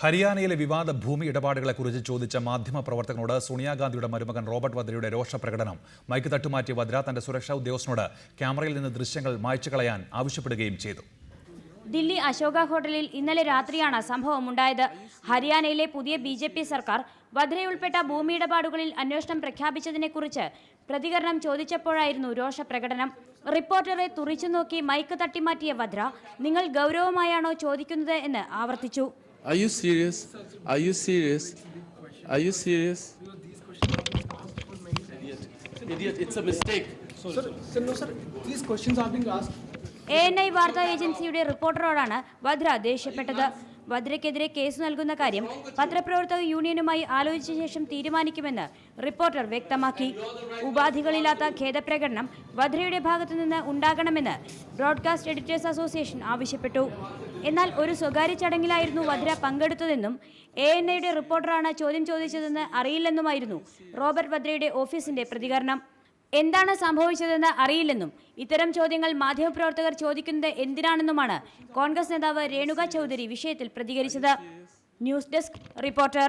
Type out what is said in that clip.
ഹരിയാനയിലെ വിവാദ ഭൂമി ഇടപാടുകളെക്കുറിച്ച് ചോദിച്ച മാധ്യമപ്രവർത്തകനോട് സോണിയാഗാന്ധിയുടെ മരുമകൻ റോബർട്ട് വദ്രയുടെ രോഷപ്രകടനം. മൈക്ക് തട്ടുമാറ്റിയ വദ്ര തന്റെ സുരക്ഷാ ഉദ്യോഗസ്ഥനോട് ക്യാമറയിൽ നിന്ന് ദൃശ്യങ്ങൾ മായ്ച്ചു കളയാൻ ആവശ്യപ്പെടുകയും ചെയ്തു. ദില്ലി അശോക ഹോട്ടലിൽ ഇന്നലെ രാത്രിയാണ് സംഭവമുണ്ടായത്. ഹരിയാനയിലെ പുതിയ BJP സർക്കാർ വദ്രയുൾപ്പെട്ട ഭൂമി ഇടപാടുകളിൽ അന്വേഷണം പ്രഖ്യാപിച്ചതിനെക്കുറിച്ച് പ്രതികരണം ചോദിച്ചപ്പോഴായിരുന്നു രോഷപ്രകടനം. റിപ്പോർട്ടറെ തുറിച്ചുനോക്കി മൈക്ക് തട്ടിമാറ്റിയ വദ്ര നിങ്ങൾ ഗൗരവമായാണോ ചോദിക്കുന്നത് എന്ന് ആവർത്തിച്ചു. Are you serious? Are you serious? Are you serious? Idiot, it's a mistake. Sir, no, sir. These questions are being asked. ANI വാർത്താ ഏജൻസിയുടെ റിപ്പോർട്ടറോടാണ് വദ്ര ദേഷ്യപ്പെട്ടത്. വദ്രയ്ക്കെതിരെ കേസ് നൽകുന്ന കാര്യം പത്രപ്രവർത്തക യൂണിയനുമായി ആലോചിച്ച ശേഷം തീരുമാനിക്കുമെന്ന് റിപ്പോർട്ടർ വ്യക്തമാക്കി. ഉപാധികളില്ലാത്ത ഖേദപ്രകടനം വദ്രയുടെ ഭാഗത്തുനിന്ന് ഉണ്ടാകണമെന്ന് ബ്രോഡ്കാസ്റ്റ് എഡിറ്റേഴ്സ് അസോസിയേഷൻ ആവശ്യപ്പെട്ടു. എന്നാൽ ഒരു സ്വകാര്യ ചടങ്ങിലായിരുന്നു വദ്ര പങ്കെടുത്തതെന്നും ANIയുടെ റിപ്പോർട്ടറാണ് ചോദ്യം ചോദിച്ചതെന്ന് അറിയില്ലെന്നുമായിരുന്നു റോബർട്ട് വദ്രയുടെ ഓഫീസിന്റെ പ്രതികരണം. എന്താണ് സംഭവിച്ചതെന്ന് അറിയില്ലെന്നും ഇത്തരം ചോദ്യങ്ങൾ മാധ്യമപ്രവർത്തകർ ചോദിക്കുന്നത് എന്തിനാണെന്നുമാണ് കോൺഗ്രസ് നേതാവ് രേണുക ചൗധരി വിഷയത്തിൽ പ്രതികരിച്ചത്. News desk reporter.